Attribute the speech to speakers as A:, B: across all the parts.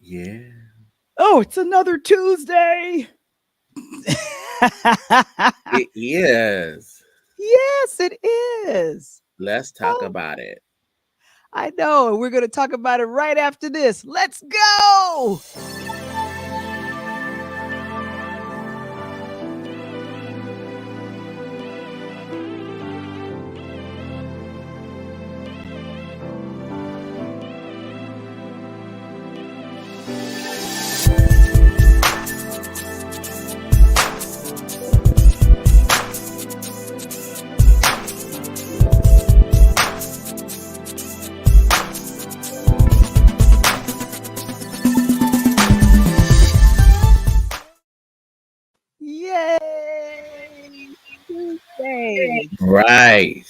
A: Yeah.
B: Oh, it's another Tuesday.
A: It is.
B: Yes, it is.
A: Let's talk
B: Oh,
A: about it.
B: I know. And we're going to talk about it right after this. Let's go. Yay! Tuesday.
A: Right.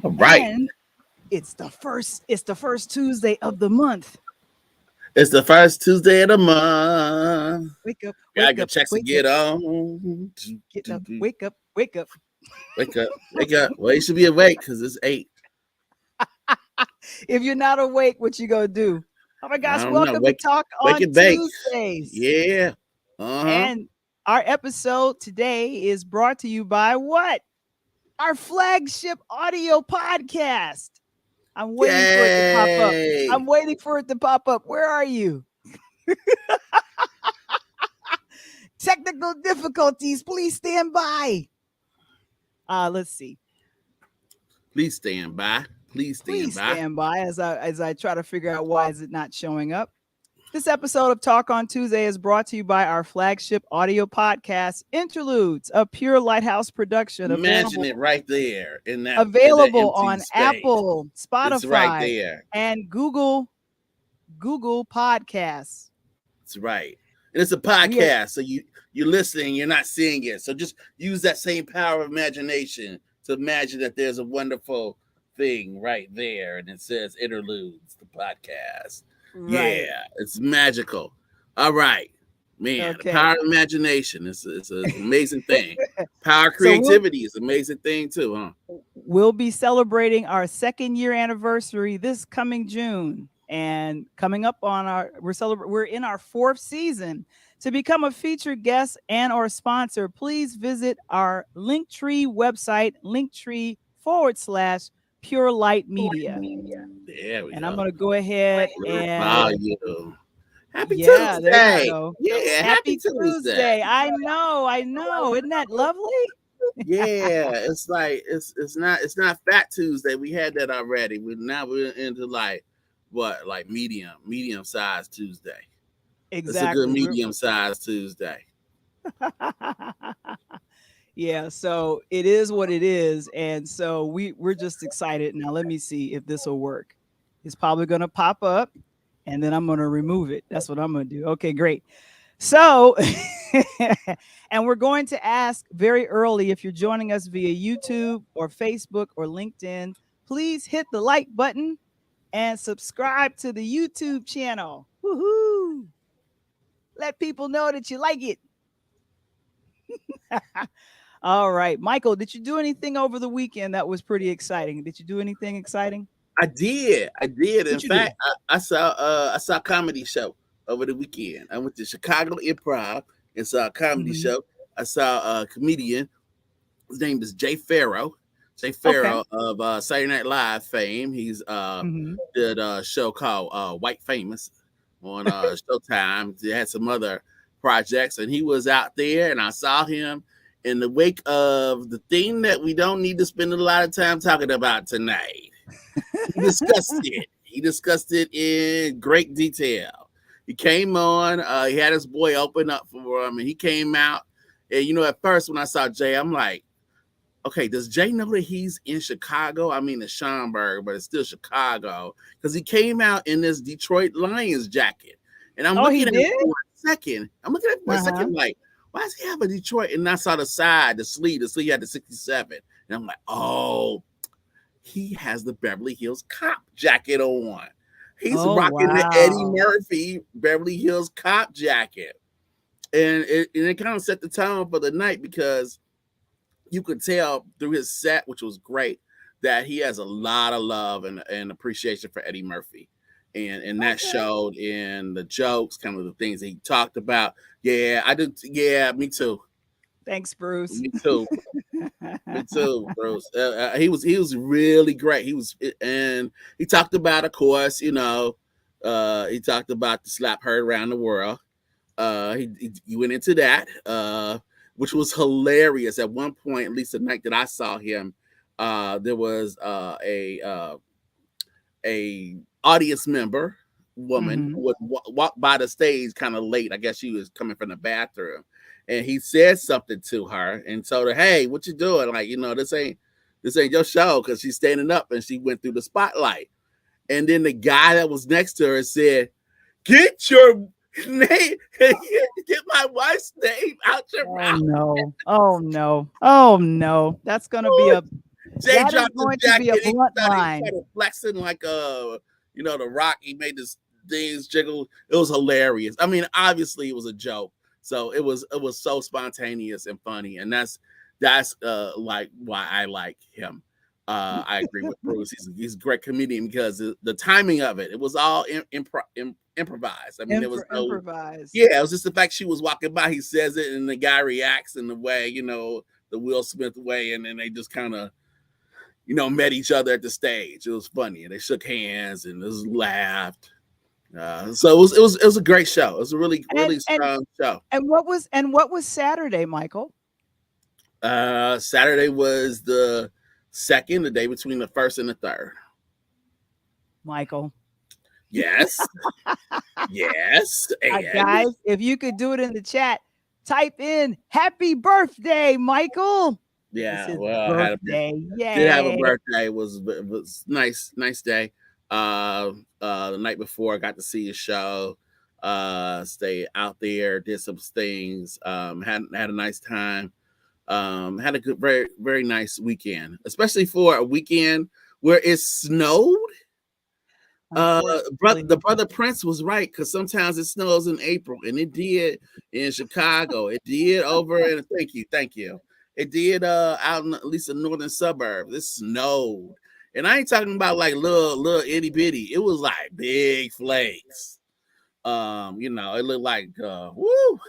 A: All right.
B: And it's the first Tuesday of the month.
A: It's the first Tuesday of the month.
B: Wake up,
A: Gotta
B: wake
A: get
B: up,
A: checks to
B: wake up,
A: get on.
B: get up, wake up, wake up.
A: Wake up. Wake up. Well, you should be awake because it's 8.
B: If you're not awake, what you gonna do? Oh my
A: I
B: gosh,
A: don't know.
B: welcome to Talk
A: Wake
B: on
A: and bake.
B: Tuesdays.
A: Yeah. Uh-huh.
B: And our episode today is brought to you by what? Our flagship audio podcast. I'm waiting for it to pop up.
A: Yay.
B: I'm waiting for it to pop up. Where are you? Technical difficulties. Please stand by. Let's see.
A: Please stand by. Please
B: Please
A: stand by.
B: stand by as I try to figure out why is it not showing up. This episode of Talk on Tuesday is brought to you by our flagship audio podcast, Interludes, a pure Lighthouse production.
A: Imagine it right there in that
B: Available
A: empty
B: on
A: space.
B: Apple, Spotify,
A: It's right there.
B: and Google Podcasts.
A: It's right. And it's a podcast, so you're listening, you're not seeing it. So just use that same power of imagination to imagine that there's a wonderful thing right there, and it says Interludes, the podcast.
B: Right.
A: Yeah, it's magical. All right, man.
B: Okay.
A: The power of imagination is an amazing thing. Power of creativity is an amazing thing too, huh?
B: We'll be celebrating our 2nd year anniversary this coming June, and coming up on we're in our 4th season. To become a featured guest and or sponsor, please visit our Linktree website, Linktree/Pure Light Media.
A: There we go.
B: And I'm going to go ahead and
A: volume. Happy
B: There
A: Tuesday.
B: you go.
A: Yeah, happy Tuesday.
B: I know. Isn't that lovely?
A: Yeah, it's like it's not Fat Tuesday. We had that already. We're into like medium sized Tuesday.
B: Exactly.
A: It's a good medium sized Tuesday.
B: Yeah, so it is what it is, and so we're just excited. Now let me see if this will work. It's probably going to pop up, and then I'm going to remove it. That's what I'm going to do. Okay, great. So, and we're going to ask very early, if you're joining us via YouTube or Facebook or LinkedIn, please hit the like button and subscribe to the YouTube channel. Woohoo! Let people know that you like it. All right, Michael, did you do anything over the weekend that was pretty exciting? Did you do anything exciting?
A: I did. In fact, I saw a comedy show over the weekend. I went to Chicago Improv and saw a comedy show. I saw a comedian. His name is Jay Farrow. Of Saturday Night Live fame. He's did a show called White Famous on Showtime. He had some other projects, and he was out there, and I saw him in the wake of the thing that we don't need to spend a lot of time talking about tonight. He discussed it in great detail. He came on, he had his boy open up for him, and he came out. And at first when I saw Jay, I'm like, okay, does Jay know that he's in Chicago? I mean, it's Schaumburg, but it's still Chicago, because he came out in this Detroit Lions jacket. And I'm looking at it for a second. Like, why does he have a Detroit? And I saw the sleeve had the 67. And I'm like, oh, he has the Beverly Hills Cop jacket on. He's rocking the Eddie Murphy Beverly Hills Cop jacket. And it kind of set the tone for the night, because you could tell through his set, which was great, that he has a lot of love and appreciation for Eddie Murphy. and that showed in the jokes, kind of the things that he talked about. Yeah, I did. Yeah, me too.
B: Thanks, Bruce.
A: Me too. Me too, Bruce. He was really great. And he talked about, of course, he talked about the slap heard around the world. He went into that, which was hilarious. At one point, at least the night that I saw him, there was a audience member woman who would walk by the stage kind of late. I guess she was coming from the bathroom, and he said something to her and told her, "Hey, what you doing? Like, this ain't your show," because she's standing up and she went through the spotlight. And then the guy that was next to her said, "Get your name, get my wife's name out your mouth."
B: No. Oh no. Oh no. That's gonna be a
A: Jay
B: that is
A: dropped
B: going
A: his
B: to be a
A: jacket. He
B: blunt
A: started
B: line.
A: flexing like the Rock. He made this things jiggle. It was hilarious. I mean, obviously it was a joke, so it was so spontaneous and funny, and that's like why I like him. I agree with Bruce. He's a great comedian because the timing of it was all improvised. I mean, there was no
B: improvised.
A: Yeah, it was just the fact she was walking by. He says it, and the guy reacts in the way, the Will Smith way, and then they just kind of, met each other at the stage. It was funny, and they shook hands and just laughed. So it was a great show. It was a really strong show.
B: And what was Saturday, Michael?
A: Saturday was the second, the day between the first and the third.
B: Michael.
A: Yes. Yes.
B: Guys, if you could do it in the chat, type in "Happy Birthday, Michael."
A: Yeah, well,
B: birthday.
A: Did have a birthday. It was nice day. The night before, I got to see a show. Stayed out there, did some things. Had a nice time. Had a good, very very nice weekend, especially for a weekend where it snowed. The brother Prince was right, because sometimes it snows in April, and it did in Chicago. It did over in thank you. It did out in at least the northern suburbs. It snowed, and I ain't talking about like little itty bitty. It was like big flakes. It looked like woo.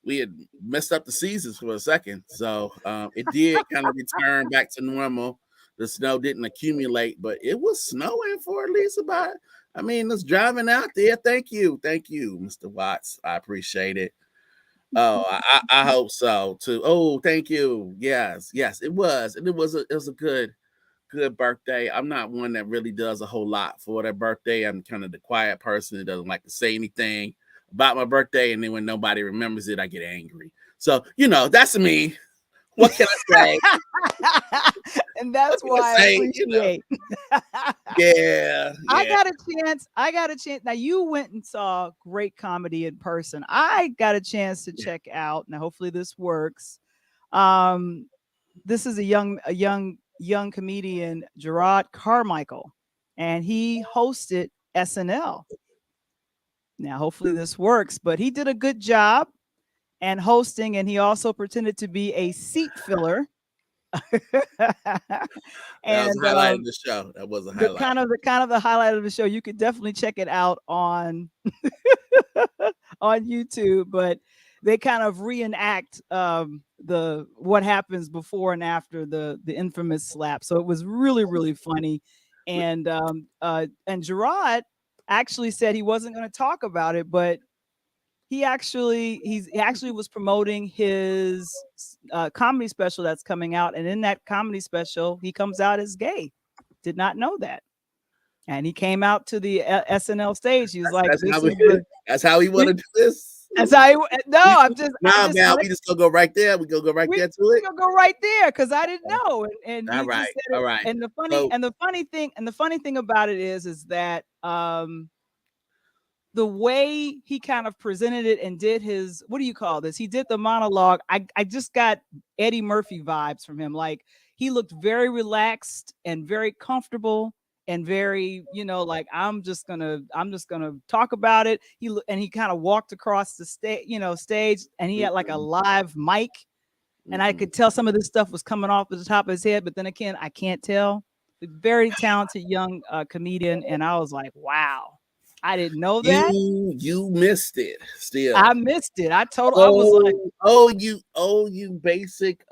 A: We had messed up the seasons for a second, so it did kind of return back to normal. The snow didn't accumulate, but it was snowing for at least about. I mean, it's driving out there. Thank you, Mr. Watts. I appreciate it. Oh, I hope so too. Oh, thank you. Yes, it was, and it was a good birthday. I'm not one that really does a whole lot for their birthday. I'm kind of the quiet person that doesn't like to say anything about my birthday, and then when nobody remembers it, I get angry. So that's me. What can I say?
B: And that's why I appreciate.
A: Yeah.
B: I got a chance. Now, you went and saw great comedy in person. I got a chance to check out. Now, hopefully this works. This is a young comedian, Gerard Carmichael, and he hosted SNL. Now, hopefully this works, but he did a good job and hosting, and he also pretended to be a seat filler.
A: And that was the highlight of the show. That was a highlight.
B: Kind of the highlight of the show. You could definitely check it out on on YouTube, but they kind of reenact the what happens before and after the infamous slap. So it was really, really funny. And Gerard actually said he wasn't going to talk about it, but he actually was promoting his comedy special that's coming out, and in that comedy special, he comes out as gay. Did not know that, and he came out to the SNL stage. He was like,
A: "That's how he wanted to do this."
B: That's how he. No, I'm just.
A: Man, we just gonna go right there. We gonna go right there to it.
B: We gonna go right there because I didn't know, and
A: all right.
B: And the funny thing about it is that the way he kind of presented it and did his, what do you call this? He did the monologue. I just got Eddie Murphy vibes from him. Like, he looked very relaxed and very comfortable and very, like, I'm just gonna talk about it. He kind of walked across the stage, and he had like a live mic, and I could tell some of this stuff was coming off the top of his head, but then again, I can't tell. very talented young comedian, and I was like, wow, I didn't know that.
A: You missed it
B: I
A: still.
B: missed it. I was like,
A: You basic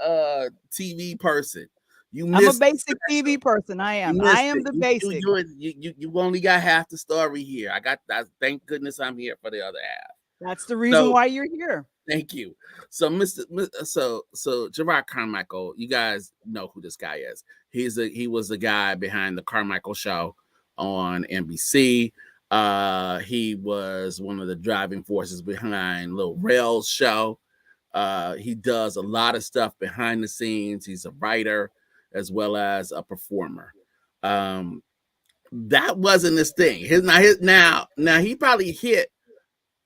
A: TV person. You
B: I'm a
A: missed the
B: basic TV
A: special.
B: person. I
A: You
B: am. I
A: missed
B: am
A: it.
B: the basic.
A: You only got half the story here. I got that. Thank goodness I'm here for the other half.
B: That's the reason
A: So
B: why you're here.
A: thank you. So so Gerard Carmichael, you guys know who this guy is. He was the guy behind the Carmichael Show on NBC. He was one of the driving forces behind Lil Rel's show. He does a lot of stuff behind the scenes. He's a writer as well as a performer. That wasn't his thing. Now he probably hit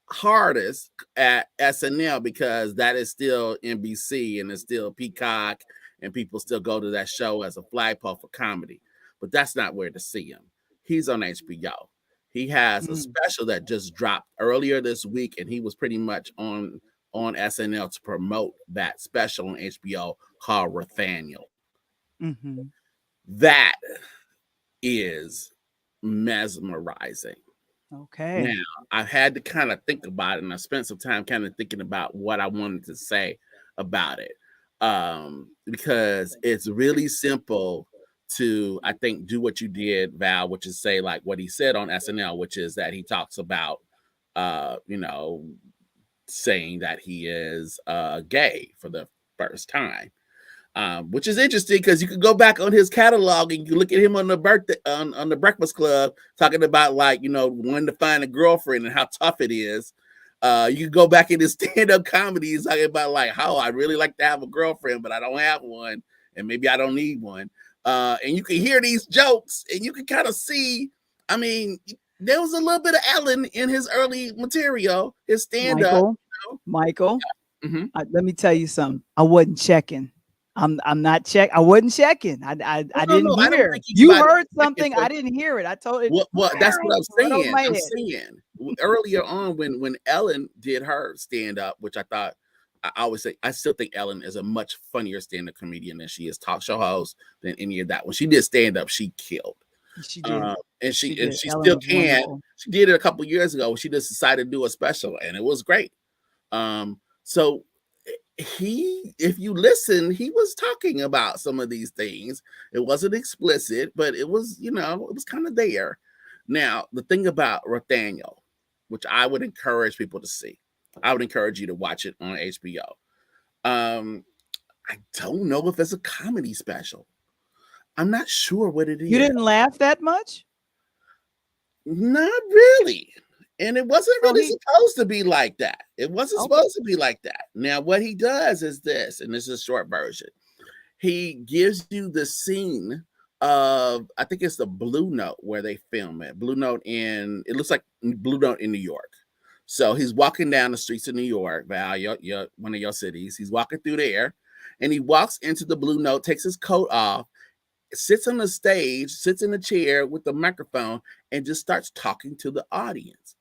A: hardest at SNL because that is still NBC and it's still Peacock and people still go to that show as a flagpole for comedy. But that's not where to see him. He's on HBO. He has a special that just dropped earlier this week, and he was pretty much on SNL to promote that special on HBO called Nathaniel.
B: Mm-hmm.
A: That is mesmerizing.
B: Okay.
A: Now, I've had to kind of think about it, and I spent some time kind of thinking about what I wanted to say about it. Because it's really simple to, I think, do what you did, Val, which is say like what he said on SNL, which is that he talks about, saying that he is gay for the first time. Which is interesting because you can go back on his catalog and you look at him on the birthday on the Breakfast Club talking about like wanting to find a girlfriend and how tough it is. You can go back in his stand-up comedies talking about like how I really like to have a girlfriend, but I don't have one, and maybe I don't need one. And you can hear these jokes, and you can kind of see. I mean, there was a little bit of Ellen in his early material, his stand-up.
B: Michael, let me tell you something. I wasn't checking. I'm not check. I wasn't checking. I didn't hear. You heard something. I didn't hear it. I told it.
A: Well, that's what I'm saying.
B: Right
A: I'm saying earlier on when Ellen did her stand up, which I thought I always say I still think Ellen is a much funnier stand up comedian than she is talk show host than any of that. When she did stand up, she killed.
B: She did.
A: And she still can. Wonderful. She did it a couple years ago. She just decided to do a special, and it was great. So if you listen, he was talking about some of these things. It wasn't explicit, but it was, it was kind of there. Now, the thing about Nathaniel, which I would encourage people to see, I would encourage you to watch it on HBO. I don't know if it's a comedy special. I'm not sure what it is.
B: You didn't laugh that much?
A: Not really. And it wasn't really supposed to be like that. It wasn't supposed to be like that. Now, what he does is this, and this is a short version. He gives you the scene of, I think it's the Blue Note where they film it. It looks like Blue Note in New York. So he's walking down the streets of New York, Val, one of your cities. He's walking through there, and he walks into the Blue Note, takes his coat off, sits on the stage, sits in a chair with the microphone, and just starts talking to the audience.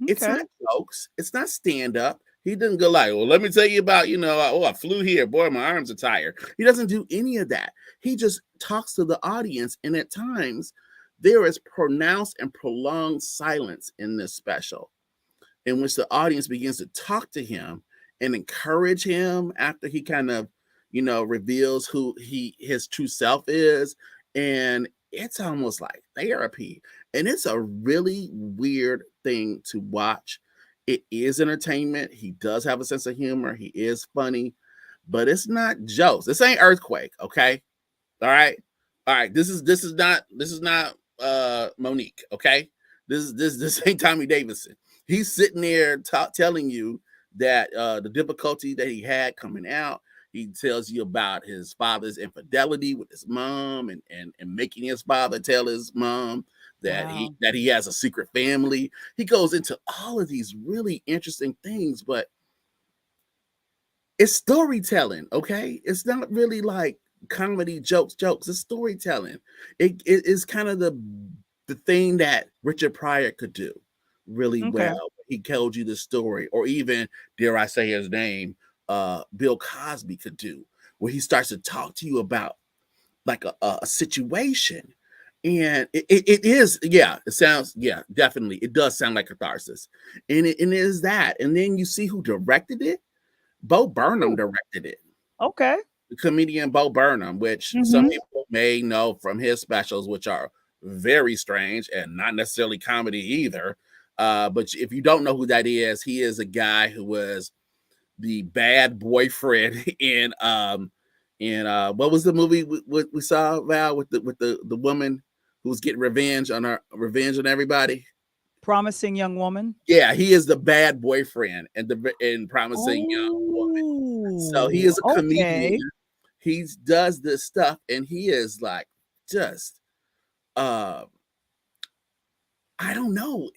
A: Okay. It's not jokes. It's not stand up. He doesn't go like, well, let me tell you about, I flew here. Boy, my arms are tired. He doesn't do any of that. He just talks to the audience. And at times, there is pronounced and prolonged silence in this special in which the audience begins to talk to him and encourage him after he kind of, reveals who his true self is. And it's almost like therapy. And it's a really weird thing to watch. It is entertainment. He does have a sense of humor. He is funny, but it's not jokes. This ain't Earthquake, okay? All right. This is not Monique, okay? This ain't Tommy Davidson. He's sitting there telling you that the difficulty that he had coming out. He tells you about his father's infidelity with his mom and making his father tell his mom that he has a secret family. He goes into all of these really interesting things, but it's storytelling, okay? It's not really like comedy jokes. It's storytelling. It is kind of the thing that Richard Pryor could do really well. He told you the story, or even, dare I say his name, Bill Cosby could do, where he starts to talk to you about like a situation, And it is, yeah, it sounds, yeah, definitely. It does sound like catharsis. And it is that. And then you see who directed it. Bo Burnham
B: Ooh,
A: directed it.
B: okay.
A: The comedian Bo Burnham, which some people may know from his specials, which are very strange and not necessarily comedy either. But if you don't know who that is, he is a guy who was the bad boyfriend in what was the movie we saw, Val, with the woman who was getting revenge on everybody.
B: Promising Young Woman.
A: Yeah, he is the bad boyfriend and in Promising Young Woman. So he
B: Oh,
A: is a comedian.
B: okay.
A: He does this stuff, and he is like just I don't know,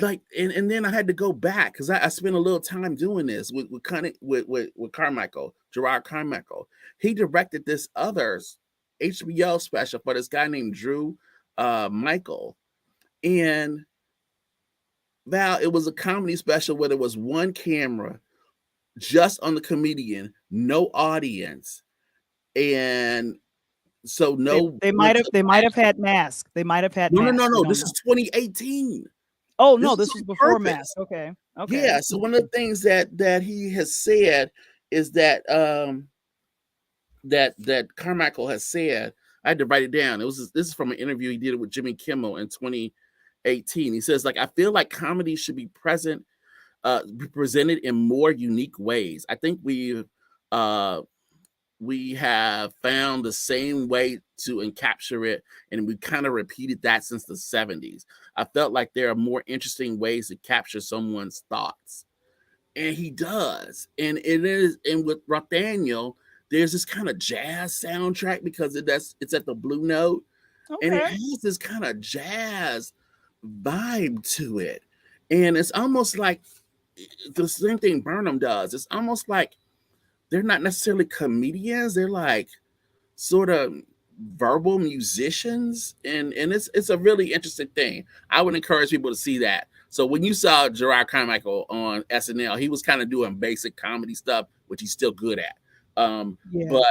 A: like, and then I had to go back because I spent a little time doing this with Carmichael, Gerard Carmichael. He directed this others HBO special for this guy named Drew Michael. And Val, it was a comedy special where there was one camera just on the comedian, no audience. And so
B: They might have had masks. They might have had masks.
A: no. This is 2018.
B: Oh
A: This
B: no,
A: is
B: this was
A: on
B: before
A: purpose.
B: masks. Okay. Okay.
A: Yeah. So one of the things that he has said is that that Carmichael has said, I had to write it down. This is from an interview he did with Jimmy Kimmel in 2018. He says, like, I feel like comedy should be presented in more unique ways. I think we have found the same way to encapture it, and we kind of repeated that since the 70s. I felt like there are more interesting ways to capture someone's thoughts. And he does. And with Rothaniel, there's this kind of jazz soundtrack because it's at the Blue Note. And it
B: Okay.
A: has this kind of jazz vibe to it. And it's almost like the same thing Burnham does. It's almost like they're not necessarily comedians. They're like sort of verbal musicians. And it's a really interesting thing. I would encourage people to see that. So when you saw Gerard Carmichael on SNL, he was kind of doing basic comedy stuff, which he's still good at.
B: Yeah.
A: But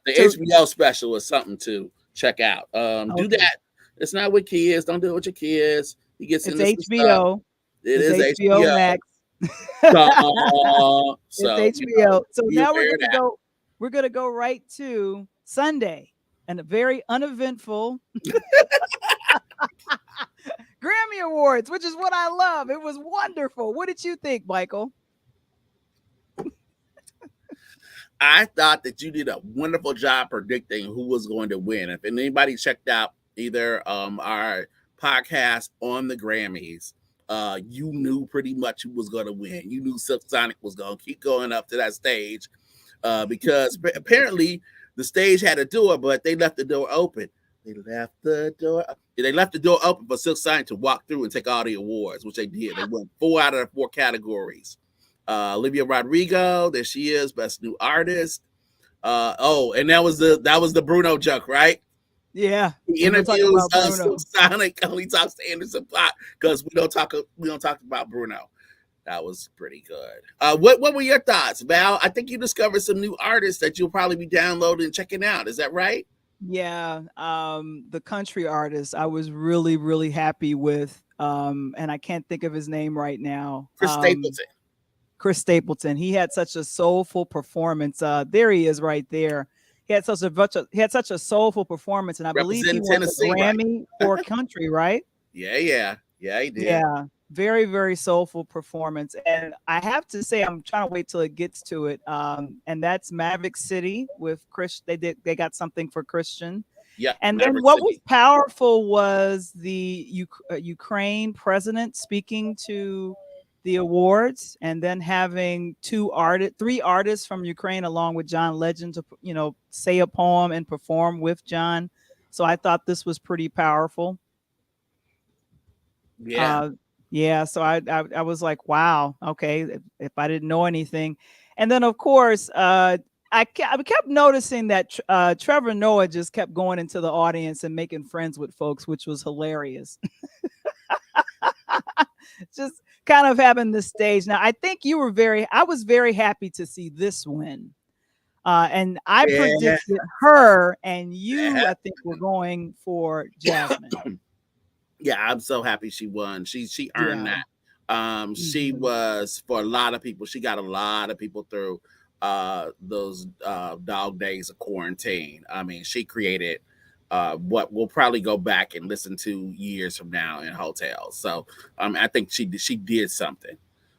A: the HBO special is something to check out. Do that. It's not with kids. Don't do it with your kids. He gets into some stuff. It is HBO
B: Max.
A: So,
B: it's HBO. So now we're gonna go right to Sunday, and a very uneventful Grammy Awards, which is what I love. It was wonderful. What did you think, Michael?
A: I thought that you did a wonderful job predicting who was going to win. If anybody checked out either our podcast on the Grammys, you knew pretty much who was going to win. You knew Silk Sonic was going to keep going up to that stage because apparently the stage had a door, but they left the door open. They left the door open for Silk Sonic to walk through and take all the awards, which they did. They won 4 out of the 4 categories. Olivia Rodrigo, there she is, Best New Artist. And that was the Bruno joke, right?
B: Yeah.
A: He interviews Silk Sonic, only talks to Anderson Paak because we don't talk about Bruno. That was pretty good. What were your thoughts, Val? I think you discovered some new artists that you'll probably be downloading and checking out. Is that right?
B: Yeah. The country artist I was really, really happy with. And I can't think of his name right now. Chris Stapleton. He had such a soulful performance. There he is right there. He had such a soulful performance, and I believe he won a Grammy for country, right?
A: Yeah, he did.
B: Yeah, very, very soulful performance. And I have to say, I'm trying to wait till it gets to it. And that's Maverick City with Chris. They got something for Christian.
A: Yeah.
B: And then what was powerful was the Ukraine president speaking to the awards, and then having 3 artists from Ukraine along with John Legend to say a poem and perform with John. So I thought this was pretty powerful.
A: Yeah.
B: So I was like, wow, okay, if I didn't know anything. And then of course I kept noticing that Trevor Noah just kept going into the audience and making friends with folks, which was hilarious. Just kind of having this stage. Now, I think I was very happy to see this win. And I predicted her, and you, I think, were going for Jasmine.
A: Yeah, I'm so happy she won. She earned that. She was, for a lot of people, she got a lot of people through those dog days of quarantine. I mean, she created what we'll probably go back and listen to years from now in hotels. So I think she did something.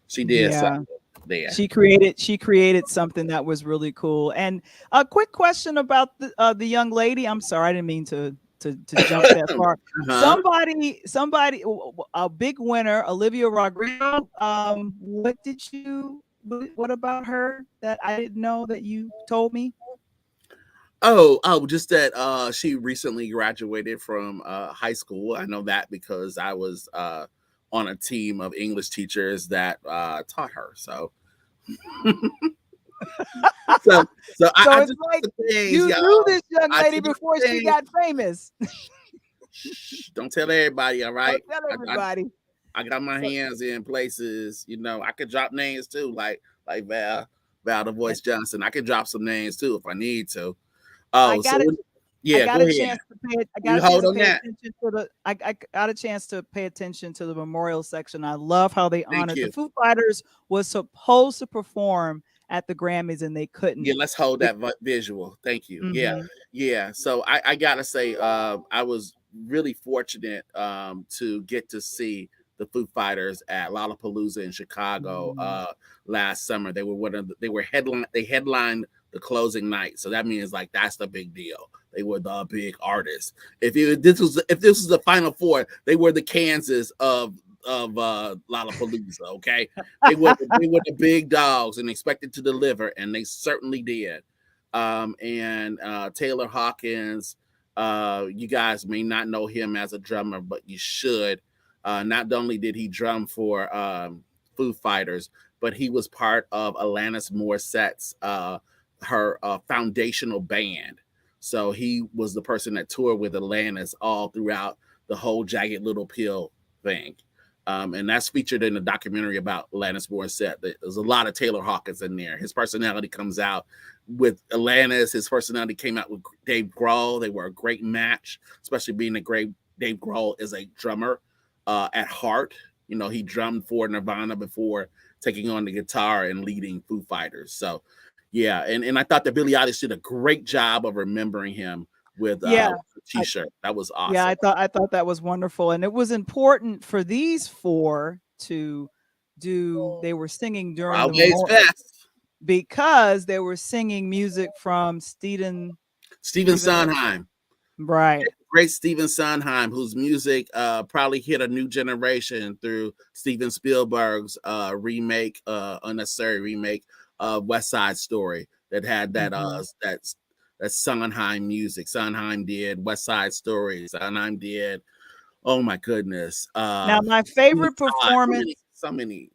A: She did something there.
B: She created something that was really cool. And a quick question about the young lady. I'm sorry, I didn't mean to jump that far. Somebody, a big winner, Olivia Rodrigo. What about her that I didn't know that you told me?
A: Just that she recently graduated from high school. I know that because I was on a team of English teachers that taught her. So I
B: it's like you knew this young lady before she got famous.
A: Don't tell everybody, all right?
B: Don't tell everybody.
A: I got my hands in places, I could drop names too, like Val the Voice Johnson. I could drop some names too if I need to.
B: I got a chance to pay attention to the memorial section. I love how they honored the Foo Fighters was supposed to perform at the Grammys and they couldn't.
A: Yeah, let's hold that visual. Thank you. Yeah. So I gotta say, I was really fortunate to get to see the Foo Fighters at Lollapalooza in Chicago last summer. They headlined the closing night, so that means like that's the big deal. They were the big artists. If this was the Final Four, they were the Kansas of Lollapalooza. Okay, they were the big dogs and expected to deliver, and they certainly did. And Taylor Hawkins, you guys may not know him as a drummer, but you should. Not only did he drum for Foo Fighters, but he was part of Alanis Morissette's her foundational band. So he was the person that toured with Alanis all throughout the whole Jagged Little Pill thing. And that's featured in the documentary about Alanis Morissette. There's a lot of Taylor Hawkins in there. His personality comes out with Alanis. His personality came out with Dave Grohl. They were a great match, especially being Dave Grohl is a drummer at heart. He drummed for Nirvana before taking on the guitar and leading Foo Fighters. So, yeah, and I thought that Billie Eilish did a great job of remembering him with a T-shirt. That was awesome.
B: Yeah, I thought that was wonderful, and it was important for these four to do. They were singing during the memorial because they were singing music from Stephen
A: Sondheim.
B: Right.
A: Great Stephen Sondheim, whose music probably hit a new generation through Steven Spielberg's unnecessary remake of West Side Story that had that that Sondheim music. Sondheim did West Side Story. Sondheim did. Oh my goodness!
B: Now my favorite performance.
A: So many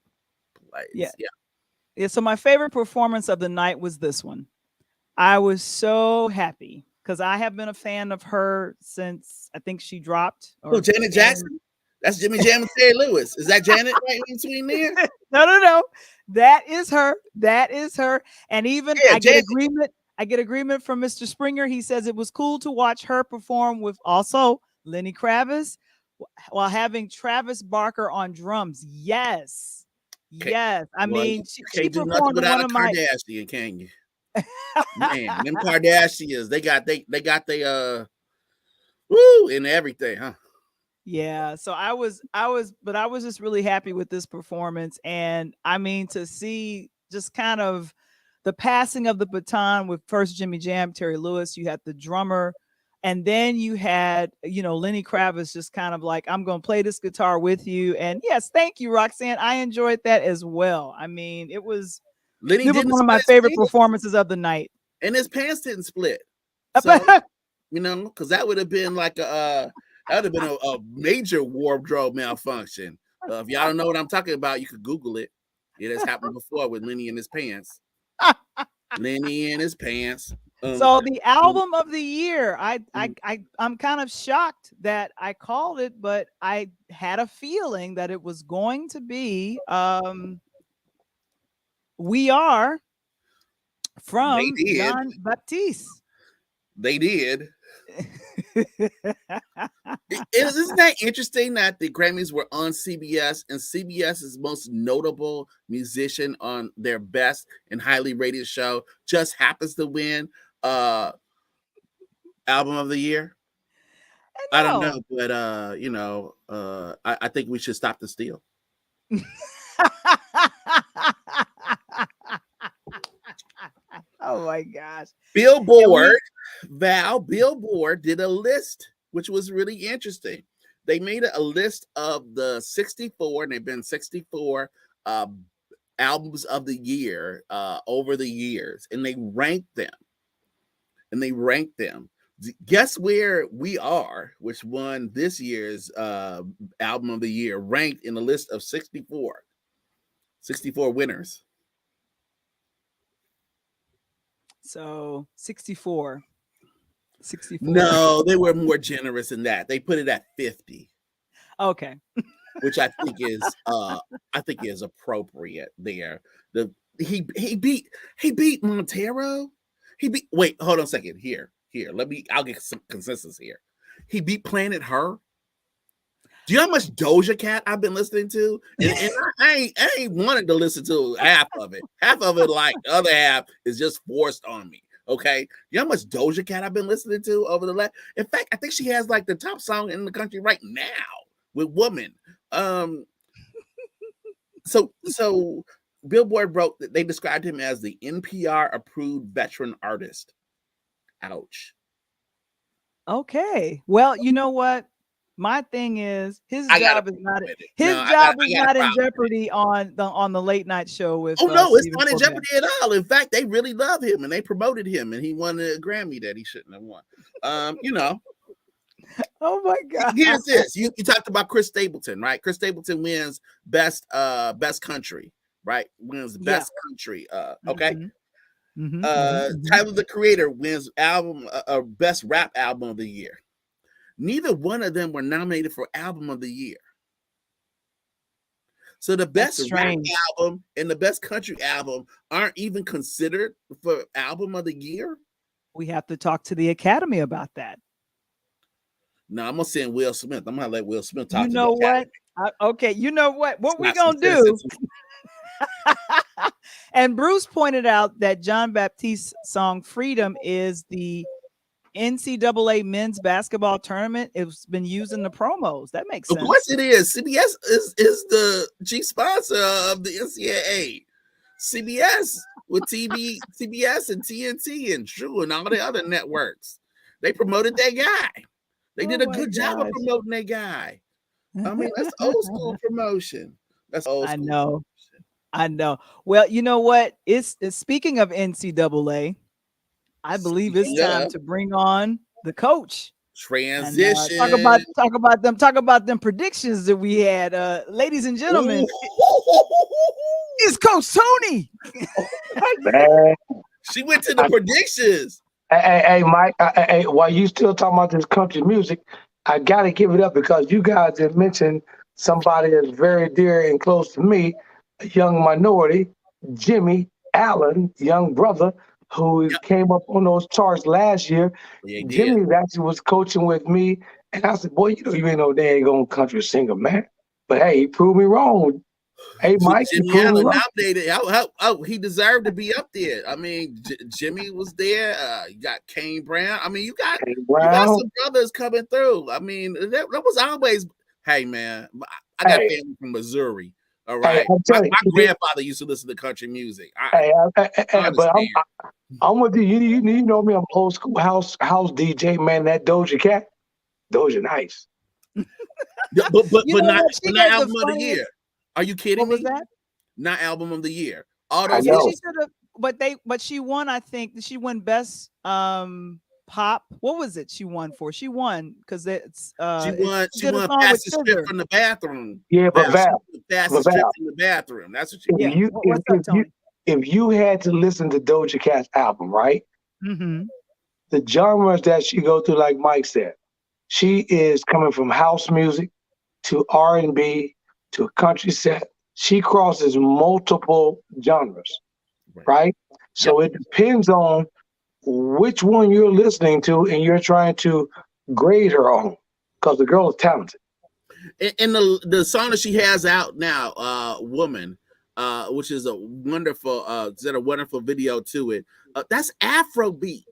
A: plays.
B: Yeah. So my favorite performance of the night was this one. I was so happy because I have been a fan of her since I think she dropped.
A: Janet Jackson. That's Jimmy Jam and Terry Lewis. Is that Janet right in between there?
B: No. That is her. And even I get agreement from Mr. Springer. He says it was cool to watch her perform with also Lenny Kravitz while having Travis Barker on drums. Yes. I mean, she
A: do nothing without a Kardashian, can you? Man, them Kardashians, they got they woo and everything, huh?
B: Yeah, so I was just really happy with this performance. And I mean, to see just kind of the passing of the baton with first Jimmy Jam, Terry Lewis, you had the drummer, and then you had, Lenny Kravitz just kind of like, I'm going to play this guitar with you. And yes, thank you, Roxanne. I enjoyed that as well. I mean, it was one of my favorite performances of the night.
A: And his pants didn't split. So, because that would have been like a major wardrobe malfunction. If y'all don't know what I'm talking about, you could Google it. It has happened before with Lenny and his pants. Lenny and his pants.
B: So the album of the year, I'm kind of shocked that I called it, but I had a feeling that it was going to be We Are from
A: did.
B: John Baptiste.
A: They did. Isn't that interesting that the Grammys were on CBS and CBS's most notable musician on their best and highly rated show just happens to win album of the year? I don't know, but I think we should stop the steal.
B: Oh my gosh.
A: Billboard did a list, which was really interesting. They made a list of the 64, and they've been 64 albums of the year over the years, and they ranked them. Guess where we are, which won this year's album of the year, ranked in the list of 64 winners.
B: So 64.
A: No, they were more generous than that. They put it at 50.
B: Okay.
A: Which I think is appropriate there. He beat Montero. Wait, hold on a second. Here. I'll get some consensus here. He beat Planet Her. Do you know how much Doja Cat I've been listening to? And I ain't wanted to listen to half of it. Half of it, like the other half, is just forced on me. Okay. You know how much Doja Cat I've been listening to over the last? In fact, I think she has like the top song in the country right now with Woman. So Billboard wrote that they described him as the NPR approved veteran artist. Ouch.
B: Okay. Well, you know what? My thing is his job is not in jeopardy on the late night show with.
A: Oh no, it's not in jeopardy at all. In fact, they really love him and they promoted him, and he won a Grammy that he shouldn't have won.
B: Oh my God.
A: Here's this. You talked about Chris Stapleton, right? Chris Stapleton wins best country, right? Wins best country. Okay. Tyler the Creator wins best rap album of the year. Neither one of them were nominated for album of the year. So the best rap album and the best country album aren't even considered for album of the year.
B: We have to talk to the Academy about that.
A: No, I'm gonna send Will Smith. I'm gonna let Will Smith talk.
B: You know what? Okay, you know what? What we gonna do? And Bruce pointed out that John Baptiste's song "Freedom" is the NCAA men's basketball tournament. It's been used in the promos. That makes sense.
A: Of course it is. CBS is the chief sponsor of the NCAA. CBS with CBS and TNT and True and all the other networks. They promoted that guy. They did a good job of promoting that guy. I mean, that's old school promotion. That's old school.
B: I know. Well, you know what? It's speaking of NCAA. I believe it's time to bring on the coach.
A: Transition.
B: And, talk about them predictions that we had, ladies and gentlemen. It's Coach Tony.
C: Man.
A: She went to the predictions.
C: Hey, Mike. While you still talking about this country music, I gotta give it up because you guys have mentioned somebody that's very dear and close to me, a young minority, Jimmy Allen, young brother, who came up on those charts last year. Yeah, Jimmy actually was coaching with me, and I said, "Boy, you ain't no dang country singer, man." But hey, he proved me wrong. Hey, Mike,
A: Jimmy Allen nominated. He deserved to be up there. I mean, Jimmy was there. You got Kane Brown. I mean, you got some brothers coming through. I mean, that was always. Hey, man, I got family from Missouri. All right, my grandfather used to listen to country music.
C: But I'm with you. You know me. I'm old school house DJ, man. That Doja Cat, Doja nice.
A: but not album of the year. Are you kidding me?
B: That?
A: Not album of the year.
C: She
B: should have, but she won. I think she won best pop. What was it? She won because it's
A: she won Fastest Strip from the Bathroom.
C: Yeah, but
A: Fastest Strip from the Bathroom. That's what she
C: won. If you had to listen to Doja Cat's album, right?
B: Mm-hmm.
C: The genres that she go through, like Mike said, she is coming from house music to R&B to a country set. She crosses multiple genres, right? So it depends on which one you're listening to and you're trying to grade her on, because the girl is talented.
A: And the song that she has out now, Woman, which is a wonderful video to it. That's Afrobeat.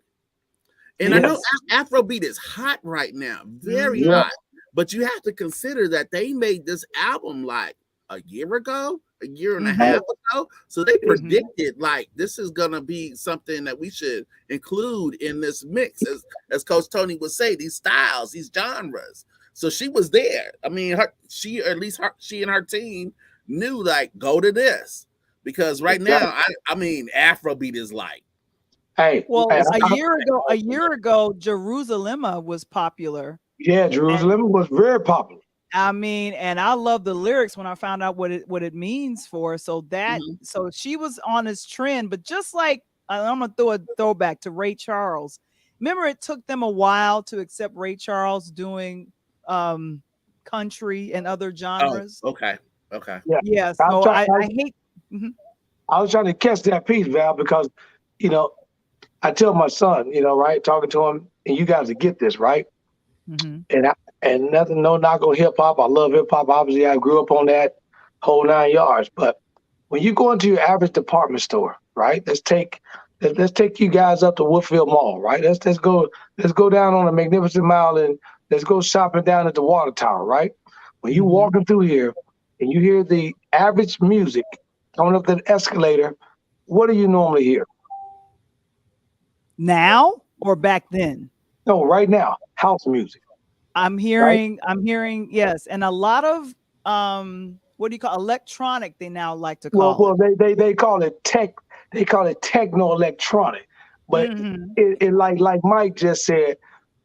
A: And I know Afrobeat is hot right now, very hot. But you have to consider that they made this album like a year ago, a year and a half ago. So they predicted like this is gonna be something that we should include in this mix, as Coach Tony would say, these styles, these genres. So she was there. I mean, she and her team knew like go to this, because right now, I mean, Afrobeat is like.
C: Hey,
B: well, a year ago, Jerusalem was popular.
C: Yeah, Jerusalem was very popular.
B: I mean, and I love the lyrics when I found out what it means for. So so she was on this trend, but just like I'm gonna throw a throwback to Ray Charles. Remember, it took them a while to accept Ray Charles doing country and other genres.
A: Oh, okay.
B: Yeah. So I hate.
C: I was trying to catch that piece, Val, because I tell my son, right, talking to him, and you guys to get this, right? And nothing, no knock on hip hop. I love hip hop. Obviously, I grew up on that whole 9 yards. But when you go into your average department store, right? Let's take you guys up to Woodfield Mall, right? Let's go down on the Magnificent Mile and let's go shopping down at the Water Tower, right? When you walking through here and you hear the average music coming up the escalator, what do you normally hear?
B: Now or back then?
C: No, right now, house music.
B: I'm hearing, yes, and a lot of what do you call electronic? They now like to call.
C: Well, they call it tech. They call it techno electronic, but it like Mike just said,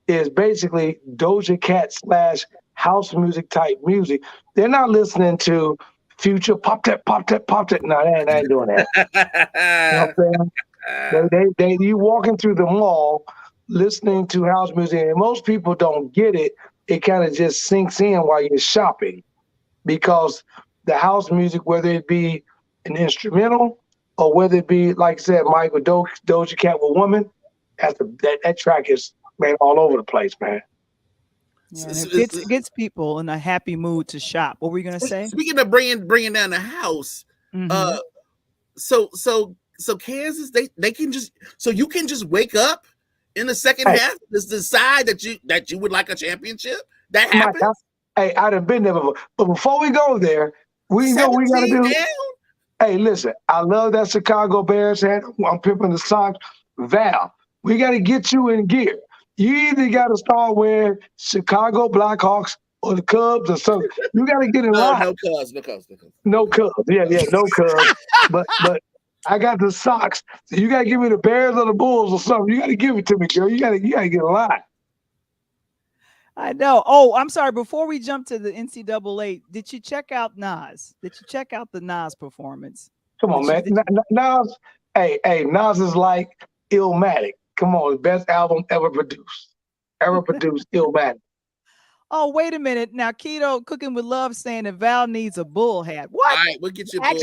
C: is basically Doja Cat / house music type music. They're not listening to Future pop that. No, they ain't doing that. You know what I'm saying? They you walking through the mall listening to house music, and most people don't get it. It kind of just sinks in while you're shopping, because the house music, whether it be an instrumental or whether it be, like I said, Mike, with Doja Cat with Woman, that track is, man, all over the place, man.
B: Yeah, it gets people in a happy mood to shop. What were you gonna say?
A: Speaking of bringing down the house, so Kansas, they can just, so you can just wake up in the second half, just decide that you would like a championship. That happens.
C: I'd have been there before. But before we go there, we know we gotta do.
A: Down?
C: Hey, listen, I love that Chicago Bears hat. I'm pimping the socks. Val, we gotta get you in gear. You either gotta start wearing Chicago Blackhawks or the Cubs or something. You gotta get in line.
A: No Cubs.
C: No Cubs. Yeah, no Cubs. but I got the socks. So you gotta give me the Bears or the Bulls or something. You gotta give it to me, girl. You gotta get in line.
B: I know. Oh, I'm sorry. Before we jump to the NCAA, did you check out Nas? Did you check out the Nas performance?
C: Come on, man. Nas, hey, Nas is like Illmatic. Come on, best album ever produced. Illmatic.
B: Oh, wait a minute. Now, Keto Cooking with Love saying that Val needs a bull hat. What?
A: All right, we'll get you a bull
C: hat.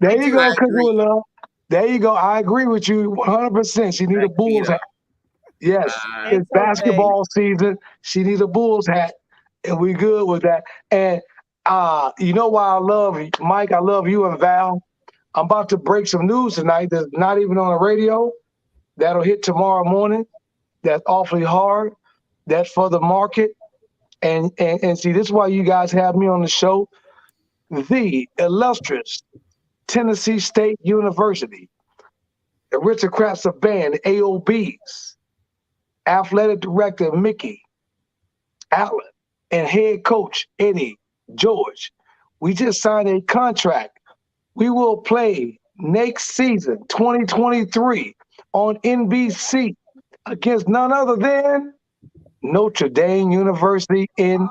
C: There you go, Cooking with Love. There you go. I agree with you 100%. She needs a Bulls hat. Yes, it's basketball season. She needs a Bulls hat, and we good with that. And you know why I love you, Mike? I love you and Val. I'm about to break some news tonight that's not even on the radio. That'll hit tomorrow morning. That's awfully hard. That's for the market. And see, this is why you guys have me on the show. The illustrious Tennessee State University, the aristocrats of band, the AOBs, athletic director Mickey Allen, and head coach Eddie George. We just signed a contract. We will play next season, 2023, on NBC against none other than Notre Dame University in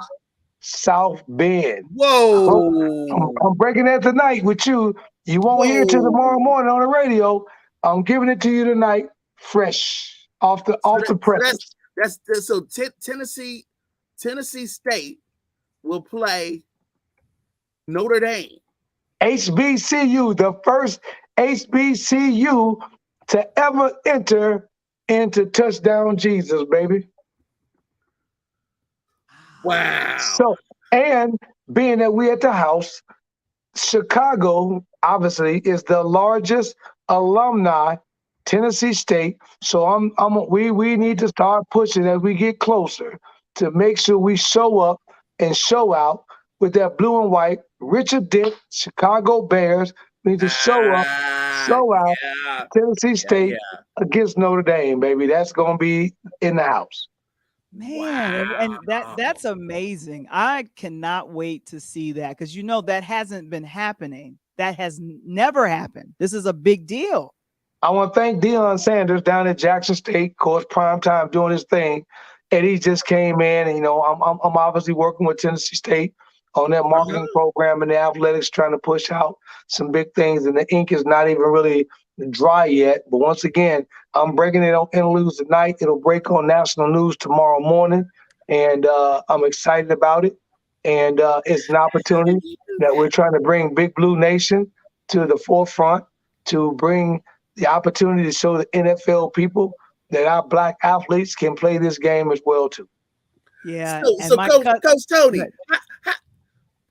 C: South Bend.
A: Whoa!
C: I'm breaking that tonight with you. You won't hear it till tomorrow morning on the radio. I'm giving it to you tonight, fresh off the presses.
A: That's so Tennessee State will play Notre Dame.
C: HBCU, the first HBCU to ever enter into Touchdown Jesus, baby.
A: Wow.
C: So, and being that we at the house, Chicago obviously is the largest alumni Tennessee State. So we need to start pushing as we get closer to make sure we show up and show out with that blue and white. Richard Dick, Chicago Bears. We need to show up, show out
A: Yeah.
C: Tennessee State
A: Yeah.
C: against Notre Dame, baby. That's gonna be in the house.
B: Man, and that's amazing. I cannot wait to see that because that hasn't been happening. That has never happened. This is a big deal.
C: I want to thank Deion Sanders down at Jackson State, of course, prime time doing his thing. And he just came in, and I'm obviously working with Tennessee State on their marketing program and the athletics, trying to push out some big things. And the ink is not even really dry yet. But once again, I'm breaking it on Interludes tonight. It'll break on national news tomorrow morning, and I'm excited about it. And it's an opportunity that we're trying to bring Big Blue Nation to the forefront, to bring the opportunity to show the NFL people that our black athletes can play this game as well too.
B: Yeah.
A: So Coach Tony,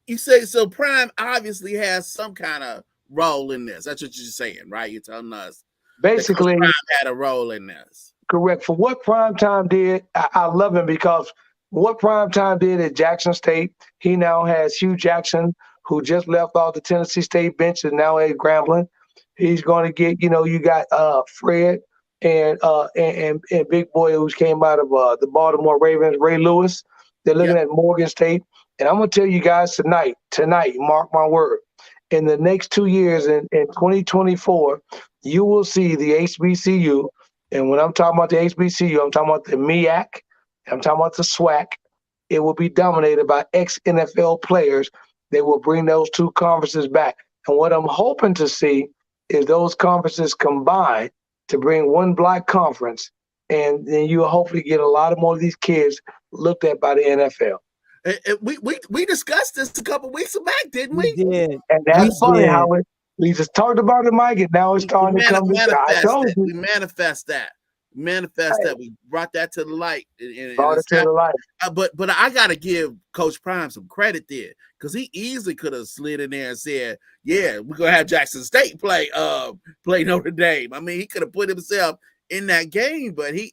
A: you say so. Prime obviously has some kind of role in this. That's what you're saying, right? You're telling us
C: basically
A: Prime had a role in this.
C: Correct. For what Primetime did, I love him because what Primetime did at Jackson State, he now has Hugh Jackson, who just left off the Tennessee State bench, and now at Grambling. He's going to get, you got Fred and Big Boy, who came out of the Baltimore Ravens, Ray Lewis. They're looking at Morgan State. And I'm going to tell you guys tonight, mark my word, in the next 2 years, in 2024, you will see the HBCU. And when I'm talking about the HBCU, I'm talking about the MEAC, I'm talking about the SWAC. It will be dominated by ex-NFL players. They will bring those two conferences back. And what I'm hoping to see is those conferences combine to bring one black conference, and then you will hopefully get a lot of more of these kids looked at by the NFL.
A: We discussed this a couple weeks back, didn't we?
B: We did.
C: And that's funny how we just talked about it, Mike, and now it's starting to come to
A: We manifest that. We brought that to the light.
C: Brought it to the light.
A: But I gotta give Coach Prime some credit there, because he easily could have slid in there and said, "Yeah, we're gonna have Jackson State play Notre Dame." I mean, he could have put himself in that game, but he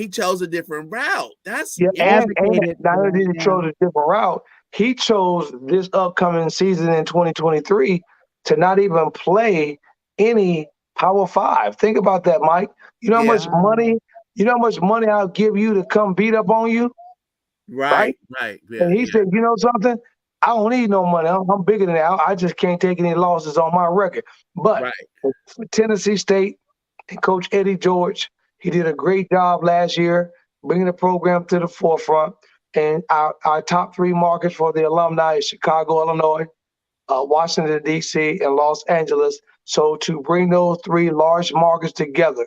A: chose a different route. That's
C: and not only did he chose a different route, he chose this upcoming season in 2023 to not even play any Power 5. Think about that, Mike. You know how much money? You know how much money I'll give you to come beat up on you?
A: Right. Yeah,
C: and he said, "You know something? I don't need no money. I'm bigger than that. I just can't take any losses on my record." But for Tennessee State and Coach Eddie George, he did a great job last year bringing the program to the forefront. And our top three markets for the alumni is Chicago, Illinois, Washington, D.C., and Los Angeles. So to bring those three large markets together,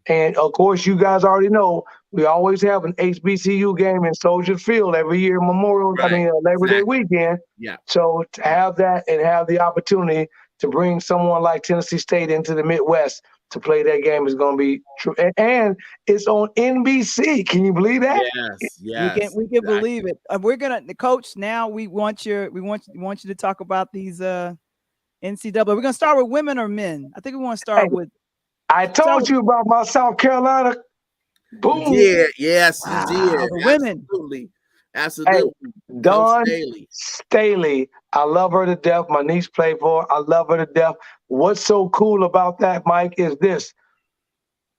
C: and of course, you guys already know we always have an HBCU game in Soldier Field every year, Labor Day weekend.
A: Yeah.
C: So to have that and have the opportunity to bring someone like Tennessee State into the Midwest to play that game is going to be true. And it's on NBC. Can you believe that?
A: Yes.
B: We can believe it. We're gonna, Coach. Now we want you to talk about these NCAA. We're gonna start with women or men. I think we want to start with.
C: I told you about my South Carolina. Boom.
A: Yeah. Yes, you did.
B: Women.
A: Absolutely.
C: Hey, Dawn Staley. I love her to death. My niece played for her. I love her to death. What's so cool about that, Mike, is this.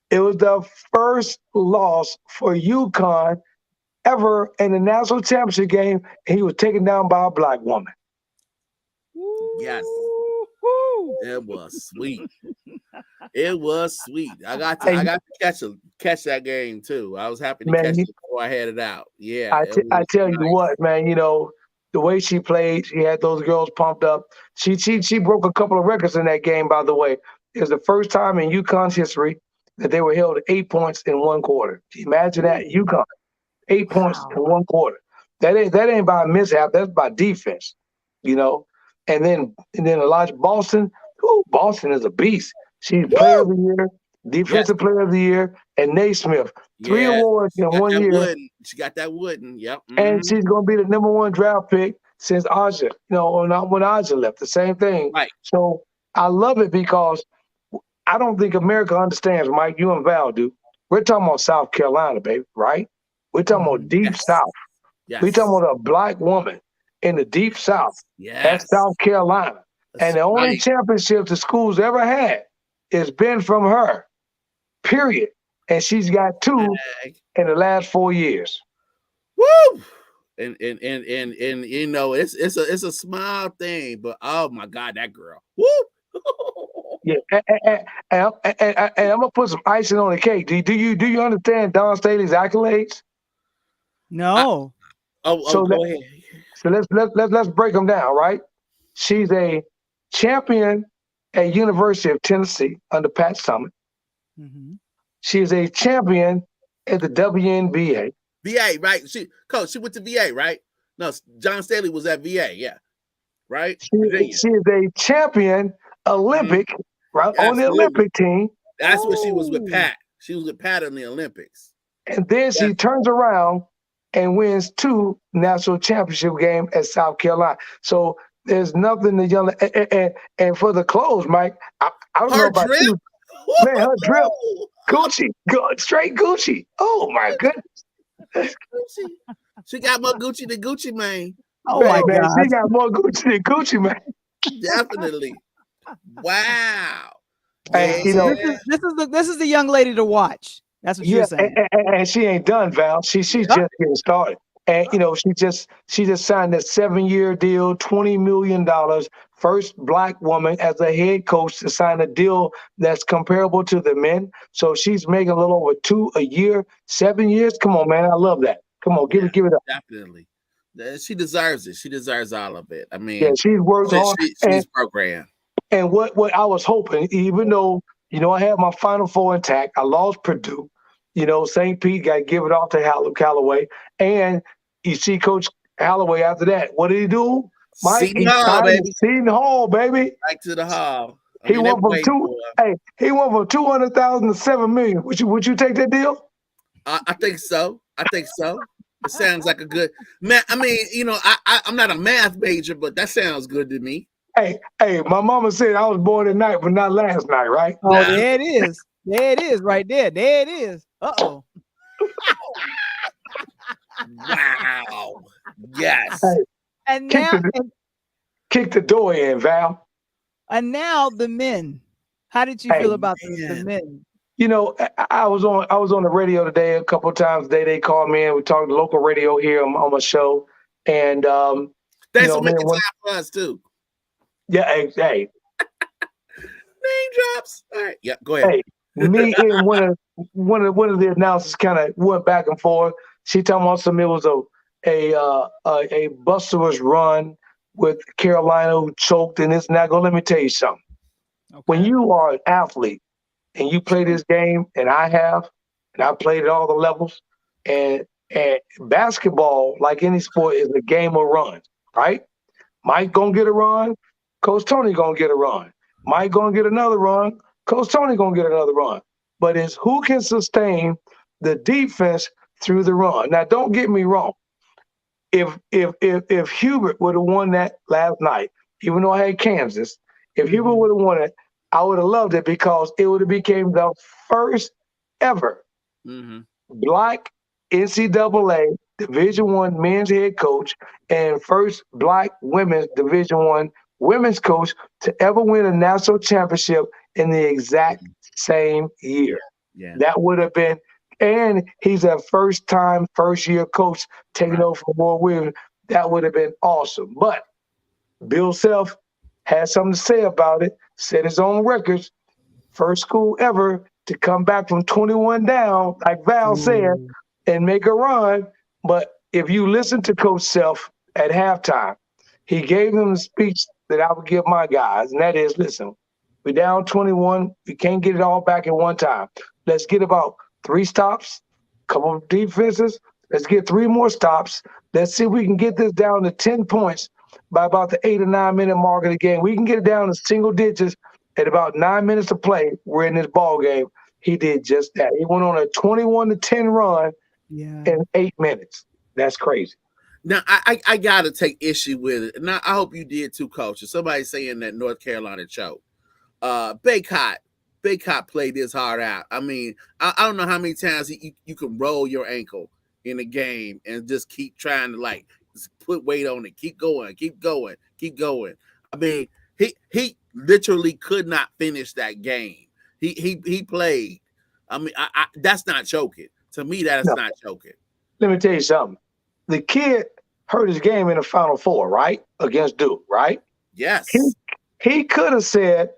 C: It was the first loss for UConn ever in the national championship game, and he was taken down by a black woman.
A: Yes. It was sweet. It was sweet. I got to catch that game too. I was happy to catch it before I had it out. Yeah.
C: I tell you what, man, the way she played, she had those girls pumped up. She broke a couple of records in that game, by the way. It was the first time in UConn's history that they were held at 8 points in one quarter. Imagine that, UConn. 8 points in one quarter. That ain't by mishap, that's by defense, And then Elijah Boston. Boston is a beast. She's player of the year. Defensive Player of the Year, and Naismith. 3 awards in 1 year.
A: She got that wooden. Yep.
C: And she's going to be the #1 draft pick since Aja, not when Aja left. The same thing.
A: Right.
C: So I love it because I don't think America understands, Mike, you and Val do. We're talking about South Carolina, baby, right? We're talking about deep South.
A: Yes.
C: We're talking about a Black woman in the deep South. That's South Carolina. And the only championship the school's ever had has been from her, period. And she's got 2 in the last 4 years.
A: Woo! And it's a small thing, but oh my God, that girl. Woo!
C: Yeah, and I'm gonna put some icing on the cake. Do you understand Dawn Staley's accolades?
B: No.
C: So
A: go ahead.
C: So let's break them down, right? She's a champion at University of Tennessee under Pat Summitt.
B: Mm-hmm.
C: She is a champion at the WNBA.
A: VA, right? She went to VA, right? No, John Staley was at VA, yeah. Right?
C: She is a champion Olympic, right?
A: Absolutely.
C: On the Olympic team.
A: That's what she was with Pat. She was with Pat in the Olympics.
C: And then she turns around and wins 2 national championship games at South Carolina. So there's nothing the young and for the clothes, Mike. I don't know about
A: drip?
C: you. Man, her drip, Gucci, straight Gucci. Oh my goodness.
A: Gucci. She got more Gucci than Gucci Mane.
B: Oh my God.
C: She got more Gucci than Gucci Mane.
A: Definitely. Wow.
C: Hey,
B: this is the young lady to watch. That's what you're saying.
C: And she ain't done, Val. She's just getting started. And she just signed a 7-year deal, $20 million. First Black woman as a head coach to sign a deal that's comparable to the men. So she's making a little over 2 a year, 7 years. Come on, man. I love that. Come on, give it up.
A: Definitely. She deserves it. She deserves all of it. I mean,
C: she's worked hard.
A: She's programmed.
C: And what I was hoping, even though, I had my Final Four intact, I lost Purdue. St. Pete got to give it off to Callaway. And you see Coach Callaway after that. What did he do? Mike,
A: Seton
C: Hall, baby.
A: Back to the Hall.
C: He went from $200,000 to $7 million. Would you take that deal?
A: I think so. It sounds like a good man. I mean, I'm not a math major, but that sounds good to me.
C: Hey, my mama said I was born at night, but not last night, right?
B: Oh, there it is. There it is, right there. There it is. Uh-oh.
A: Wow. Yes.
C: Hey,
B: and now
C: kick the door in, Val.
B: And now the men. How did you feel about the men?
C: I was on the radio today a couple of times today. They called me and we talked local radio here on my show. And
A: thanks for making time for us too.
C: Yeah, hey.
A: Name drops. All right. Yeah, go ahead.
C: Hey, me and one of the announcers kind of went back and forth. She told me it was a Buster's run with Carolina who choked and this and that. Let me tell you something. Okay. When you are an athlete and you play this game, and I played at all the levels, and basketball, like any sport, is a game of runs, right? Mike gonna get a run, Coach Tony gonna get a run. Mike gonna get another run, Coach Tony gonna get another run. But it's who can sustain the defense through the run. Now, don't get me wrong. If Hubert would have won that last night, even though I had Kansas, if Hubert would have won it, I would have loved it because it would have became the first ever Black NCAA Division I men's head coach and first Black women's Division I women's coach to ever win a national championship in the exact same year. Yeah. That would have been, and he's a first year coach taking over from Roy Williams. That would have been awesome. But Bill Self had something to say about it, set his own records. First school ever to come back from 21 down, like Val said, and make a run. But if you listen to Coach Self at halftime, he gave them the speech that I would give my guys, and that is, listen, we're down 21. We can't get it all back at one time. Let's get about 3 stops, a couple of defenses. Let's get 3 more stops. Let's see if we can get this down to 10 points by about the 8 or 9 minute mark of the game. We can get it down to single digits at about 9 minutes to play. We're in this ball game. He did just that. He went on a 21-10 run in 8 minutes. That's crazy.
A: Now, I got to take issue with it. Now, I hope you did too, Coach. Somebody saying that North Carolina choked. Baycott played this hard out. I mean, I don't know how many times you can roll your ankle in a game and just keep trying to like put weight on it. Keep going. I mean, he literally could not finish that game. He played. I mean, I that's not choking. To me, that is not choking.
C: Let me tell you something. The kid hurt his game in the Final Four, right? Against Duke, right?
A: Yes.
C: He could have said,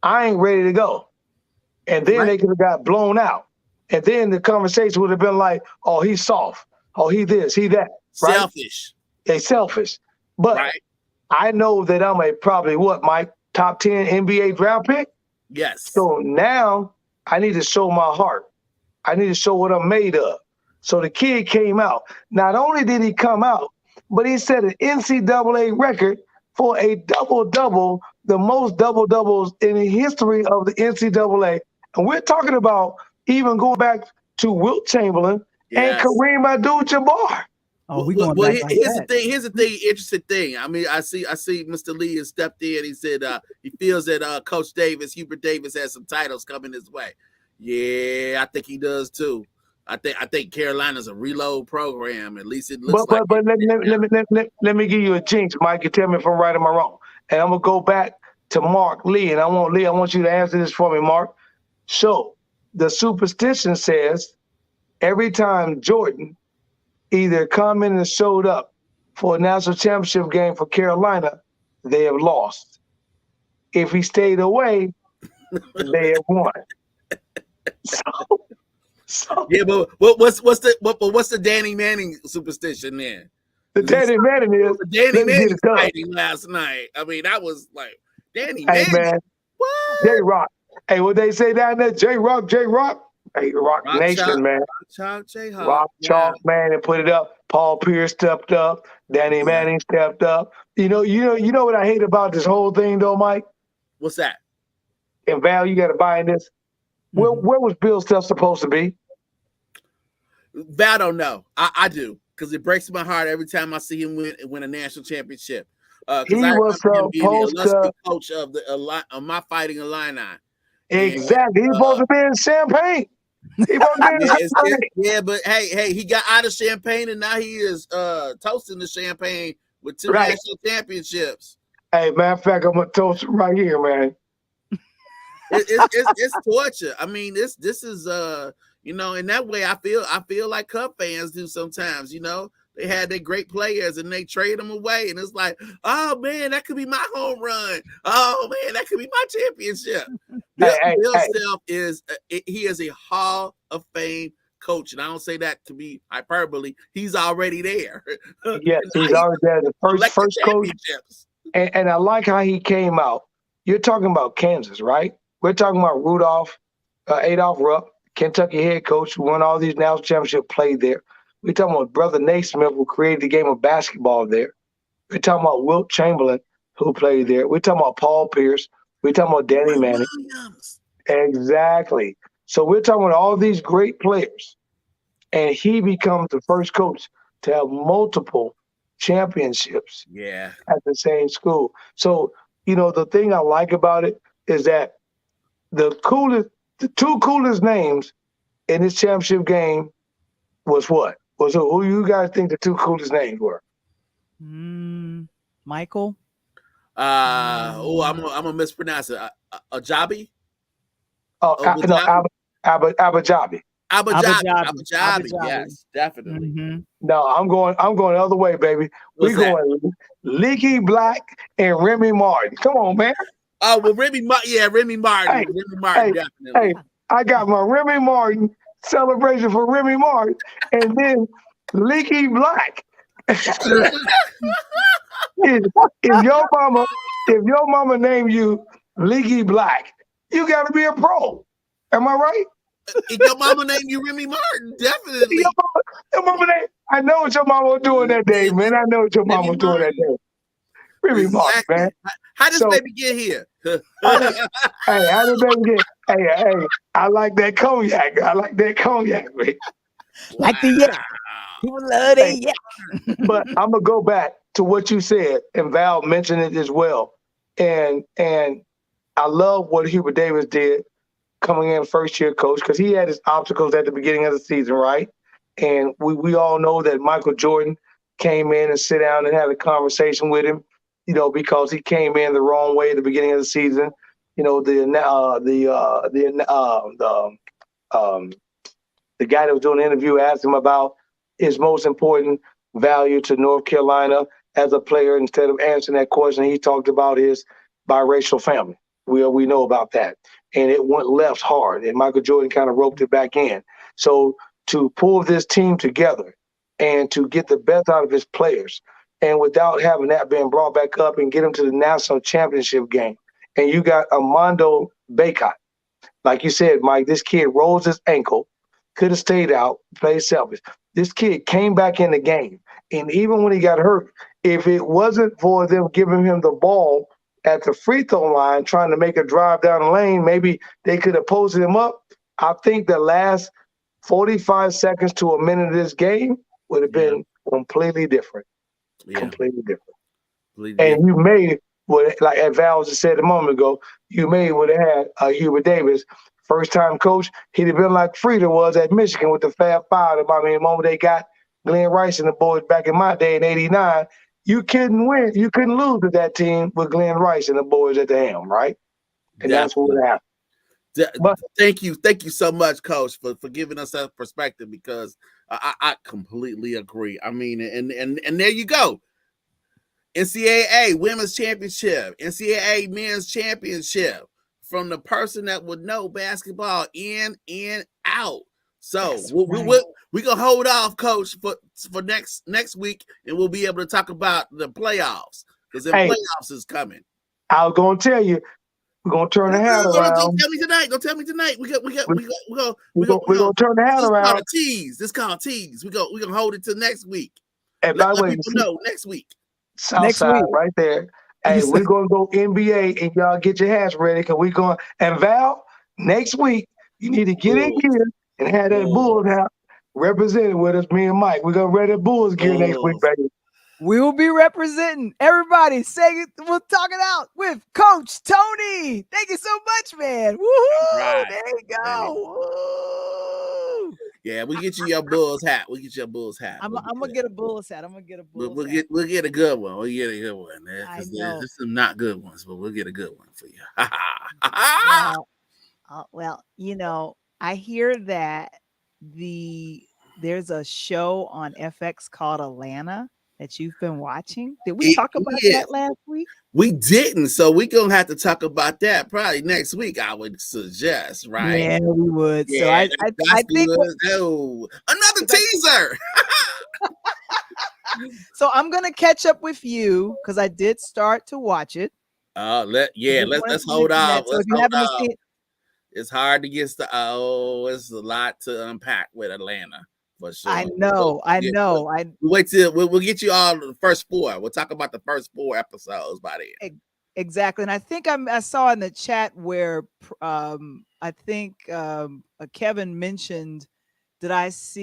C: I ain't ready to go. And then they could have got blown out. And then the conversation would have been like, oh, he's soft. Oh, he this, he that. Right?
A: Selfish.
C: They selfish. But I know that I'm probably Mike? Top 10 NBA draft pick?
A: Yes.
C: So now I need to show my heart. I need to show what I'm made of. So the kid came out. Not only did he come out, but he set an NCAA record for a double-double, the most double-doubles in the history of the NCAA. And we're talking about even going back to Wilt Chamberlain and Kareem Abdul-Jabbar.
B: Oh, we going back like
A: here's
B: that.
A: Here's the thing. Interesting thing. I mean, I see Mr. Lee has stepped in. He said he feels that Coach Davis, Hubert Davis, has some titles coming his way. Yeah, I think he does too. I think Carolina's a reload program. At least it looks like.
C: But let me give you a jinx, Mike. You tell me if I'm right or I'm wrong. And I'm gonna go back to Mark Lee, and I want you to answer this for me, Mark. So the superstition says every time Jordan either come in and showed up for a national championship game for Carolina, they have lost. If he stayed away, they have won. So
A: yeah, but what's the Danny Manning superstition then?
C: The Danny Manning is
A: Danny Manning fighting last night. I mean, that was like Danny Manning.
C: Man.
A: What?
C: J-Rock. Hey, what they say down there? J-Rock. Hey, Rock Nation,
A: Chalk,
C: man. Rock Chalk, man, and put it up. Paul Pierce stepped up. Danny Manning stepped up. You know what I hate about this whole thing, though, Mike?
A: What's that?
C: And Val, you got to buy in this. Where was Bill Self supposed to be?
A: Val don't know. I do, because it breaks my heart every time I see him win a national championship.
C: He was supposed to
A: coach of my Fighting Illini.
C: Exactly. He's supposed to be in Champaign.
A: Yeah, but hey, he got out of Champaign and now he is toasting the Champagne with 2 national championships.
C: Hey, matter of fact, I'm gonna toast him right here, man.
A: It's torture. I mean, this is in that way I feel like Cub fans do sometimes. They had their great players and they trade them away, and it's like, oh man, that could be my home run. Oh man, that could be my championship. Bill Self is he is a Hall of Fame coach, and I don't say that to be hyperbole. He's already there.
C: Yes, he's already there. The first coach. And I like how he came out. You're talking about Kansas, right? We're talking about Adolph Rupp, Kentucky head coach, who won all these national championships, played there. We're talking about Brother Naismith, who created the game of basketball there. We're talking about Wilt Chamberlain, who played there. We're talking about Paul Pierce. We're talking about Danny Manning. Exactly. So we're talking about all these great players. And he becomes the first coach to have multiple championships at the same school. So, the thing I like about it is that the 2 coolest names in this championship game was what? Who you guys think the 2 coolest names were?
B: Michael.
A: I'm gonna mispronounce it. Ajabi.
C: Abajabi.
A: Abajabi. Yes, definitely.
B: Mm-hmm.
C: No, I'm going the other way, baby. We're going Leaky Black and Remy Martin. Come on, man.
A: Oh well, Remy Martin.
C: Hey,
A: Definitely.
C: Hey, I got my Remy Martin celebration for Remy Martin, and then Leaky Black. if your mama named you Leaky Black, you got to be a pro. Am I right?
A: If your mama named you Remy Martin, definitely.
C: Your mama name. I know what your mama was doing that day, man. I know what your mama was doing that day. remarks, man.
A: How does baby get here?
C: Hey, how did baby get? Hey, I like that cognac. Man.
B: Like the yak. People love that yak.
C: But I'm gonna go back to what you said, and Val mentioned it as well. And I love what Hubert Davis did coming in first year coach, because he had his obstacles at the beginning of the season, right? And we all know that Michael Jordan came in and sit down and had a conversation with him, because he came in the wrong way at the beginning of the season. The guy that was doing the interview asked him about his most important value to North Carolina as a player. Instead of answering that question, he talked about his biracial family. We know about that. And it went left hard, and Michael Jordan kind of roped it back in. So to pull this team together and to get the best out of his players, and without having that being brought back up and get him to the national championship game, and you got Armando Bacot. Like you said, Mike, this kid rolls his ankle, could have stayed out, played selfish. This kid came back in the game, and even when he got hurt, if it wasn't for them giving him the ball at the free throw line, trying to make a drive down the lane, maybe they could have posted him up. I think the last 45 seconds to a minute of this game would have been completely different.
A: Yeah.
C: Completely different. And you made what, like Val just said a moment ago, you made would have had Hubert Davis, first-time coach. He'd have been like Frieda was at Michigan with the Fab Five. I mean, the moment they got Glenn Rice and the boys back in my day in '89, you couldn't win. You couldn't lose to that team with Glenn Rice and the boys at the helm, right? And that's what would happen.
A: But thank you so much, Coach, for giving us that perspective, because I completely agree. I mean, and there you go. NCAA Women's Championship, NCAA Men's Championship, from the person that would know basketball in and out. So we're gonna hold off, Coach, for next week, and we'll be able to talk about the playoffs, because the playoffs is coming.
C: I was gonna tell you, we're gonna turn the hat around.
A: Don't tell me tonight. We're
C: gonna turn the hat around.
A: This is called a tease. We're gonna hold it till next week.
C: And by the way,
A: people know next week.
C: Southside right there. Hey, we're gonna go NBA, and y'all get your hats ready, because we're going. And Val, next week you need to get in here and have that Bulls hat represented with us. Me and Mike, we're gonna wear that Bulls gear next week, baby.
B: We will be representing. Everybody, we'll talk it out with Coach Tony. Thank you so much, man. Woohoo! Right. There you go. Woo!
A: Yeah, we get you your Bulls hat.
B: I'm gonna get a Bulls hat.
A: We'll get a good one. Because there's some not good ones, but we'll get a good one for you.
B: Well, I hear that there's a show on FX called Atlanta that you've been watching. Did we talk about that last week?
A: We didn't, so we're gonna have to talk about that probably next week, I would suggest, right?
B: Yeah, we would.
A: Yeah,
B: so I think
A: another teaser.
B: So I'm gonna catch up with you, because I did start to watch it.
A: Let's hold off. It's hard to get it's a lot to unpack with Atlanta. For sure.
B: I know.
A: Wait till we'll get you all the first 4. We'll talk about the first 4 episodes by then.
B: Exactly. And I think I saw in the chat where I think Kevin mentioned, he asked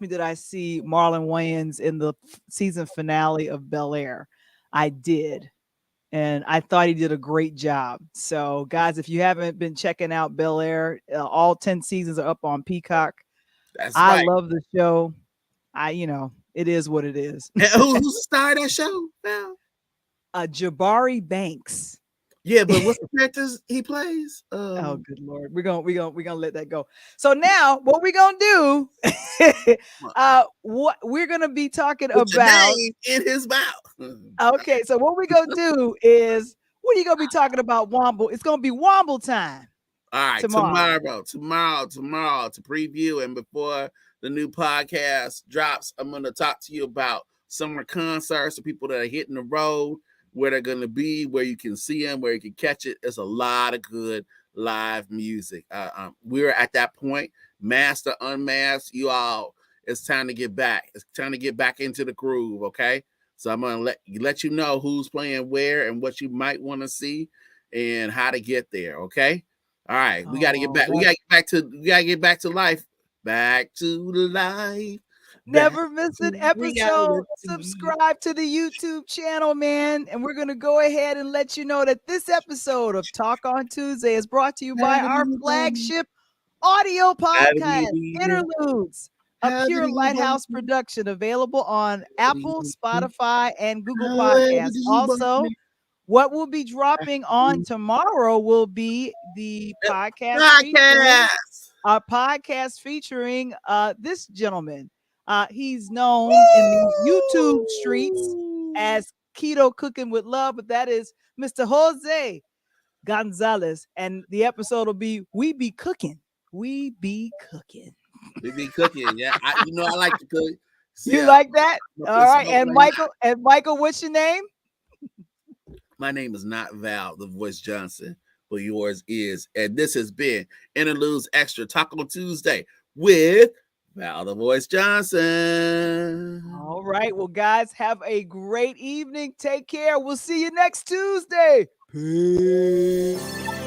B: me, did I see Marlon Wayans in the season finale of Bel Air? I did. And I thought he did a great job. So guys, if you haven't been checking out Bel Air, all 10 seasons are up on Peacock. I love the show. It is what it is.
A: Who's the star of that show now?
B: Jabari Banks.
A: Yeah, but what's the characters he plays?
B: Oh, good Lord. We're gonna let that go. So now what we're gonna do, what we're gonna be talking about
A: in his mouth.
B: Okay, so what we're gonna do is, what are you gonna be talking about, Wamble? It's gonna be Wamble time.
A: All right, tomorrow to preview, and before the new podcast drops, I'm going to talk to you about summer concerts, the people that are hitting the road, where they're going to be, where you can see them, where you can catch it. There's a lot of good live music. We're at that point, masked or unmasked. You all, it's time to get back. It's time to get back into the groove, okay? So I'm gonna let you know who's playing where and what you might want to see and how to get there. Okay. All right. We gotta get back. We gotta get back to life. Back to life.
B: Never miss an episode.
A: reality.
B: Subscribe to the YouTube channel, man. And we're going to go ahead and let you know that this episode of Talk on Tuesday is brought to you by our flagship audio podcast, Interludes, a pure Lighthouse production available on Apple, Spotify, and Google Podcasts. Also, what will be dropping on tomorrow will be the podcast featuring this gentleman. He's known in the YouTube streets as Keto Cooking with Love, but that is Mr. Jose Gonzalez. And the episode will be We Be Cooking. We be cooking.
A: We be cooking. Yeah. I like to cook.
B: You like that? All right. And Michael, what's your name?
A: My name is not Val, the Voice Johnson, but yours is. And this has been Interludes Extra Talk on Tuesday with Val, the Voice Johnson.
B: All right. Well, guys, have a great evening. Take care. We'll see you next Tuesday. Peace.